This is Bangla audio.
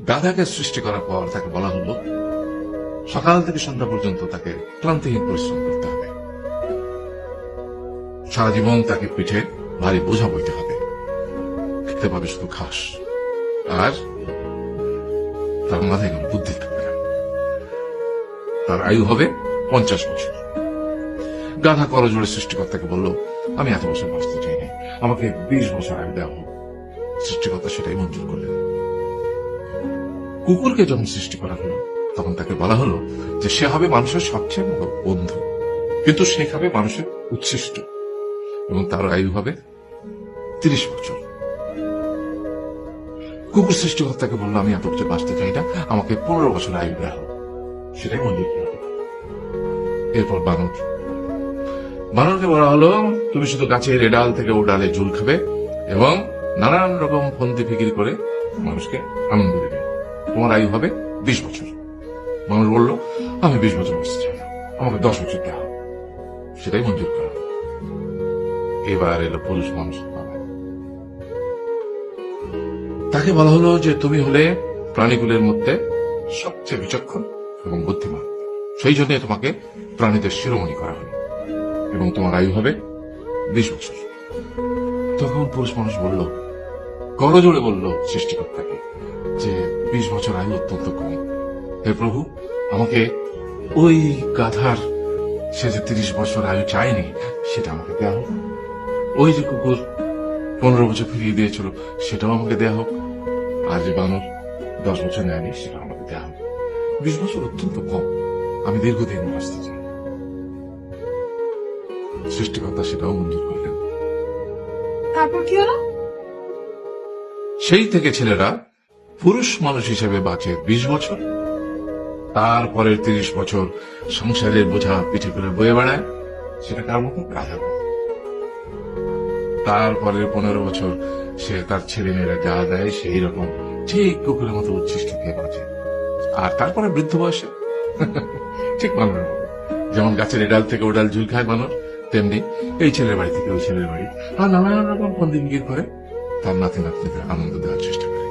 গাধাকে সৃষ্টি করার পর তাকে বলা হলো সকাল থেকে সন্ধ্যা পর্যন্ত তাকে ক্লান্তিহীন পরিশ্রম করতে হবে, সারা জীবন তাকে পিঠে ভারী বোঝা বইতে হবে, খেতে পাবে শুধু ঘাস, আর তার মাথায় কোনো বুদ্ধি থাকবে না। তার আয়ু হবে 50 বছর। গাধা করজোড়ে সৃষ্টিকর্তাকে বলল, আমি এত বছর বাঁচতে চাই না, আমাকে 20 বছর আয়ু দেওয়া হোক। সৃষ্টিকর্তা সেটাই মঞ্জুর করলেন। কুকুরকে যখন সৃষ্টি করা হলো তখন তাকে বলা হলো যে সে হবে মানুষের সবচেয়ে বড় বন্ধু, কিন্তু সে খাবে মানুষের উচ্ছিষ্ট, এবং তার আয়ু হবে 30 বছর। কুকুর সৃষ্টিকর্তাকে বললো, আমি এত বছর বাঁচতে চাই না, আমাকে 15 বছর আয়ু দেওয়া হোক। সেটাই মঞ্জুর করা হলো। এরপর বানরকে বলা হলো, তুমি শুধু গাছের এ ডাল থেকে ও ডালে ঝুল খাবে এবং নানান রকম ফন্দি ফিকির করে মানুষকে আনন্দ দেবে, তোমার আয়ু হবে 20 বছর। মানুষ বলল, আমি 20 বছর বাঁচতে চাই না, আমাকে 10 বছর দেওয়া হবে। সেটাই মঞ্জুর করা হলো। এবার এলো পুরুষ মানুষের পালা। তাকে বলা হলো যে তুমি হলে প্রাণীগুলোর মধ্যে সবচেয়ে বিচক্ষণ এবং বুদ্ধিমান, সেই জন্য তোমাকে প্রাণীদের শিরোমণি করা হলো এবং তোমার আয়ু হবে 20 বছর। তখন পুরুষ মানুষ বলল, করজোড়ে বলল সৃষ্টিকর্তাকে যে 20 বছর আয়ু অত্যন্ত কম, হে প্রভু, আমাকে ওই গাধার সে যে 30 বছর আয়ু চায়নি সেটা আমাকে দেয়া হোক, ওই যে কুকুর 15 বছর ফিরিয়ে দিয়েছিল সেটাও আমাকে দেয়া হোক, আর যে বানর 10 বছর নেয়নি সেটা আমাকে দেয়া হোক। 20 বছর অত্যন্ত কম, আমি দীর্ঘদিন বাঁচতে চাই। সৃষ্টিকর্তা সেটাও মঞ্জুর করলেন। তারপর কি হলো? সেই থেকে ছেলেরা পুরুষ মানুষ হিসেবে বাঁচে 20 বছর, তারপরের 30 বছর সংসারের বোঝা পিঠে করে বয়ে বেড়ায়, সেটা কার মতো? গাধার মতো। তারপরের 15 বছর সে তার ছেলেমেয়েরা যা দেয় সেই রকম ঠিক কুকুরের মতো উচ্ছিষ্ট খেয়ে বাঁচে। আর তারপরে বৃদ্ধ বয়সে ঠিক বানরের মতো, যেমন গাছের এডাল থেকে ওডাল ঝুল খায় বানর, তেমনি এই ছেলের বাড়ি থেকে ওই ছেলের বাড়ি, আর নানান রকম ফন্দিগির করে তার নাতি নাতনিদের আনন্দ দেওয়ার চেষ্টা করে।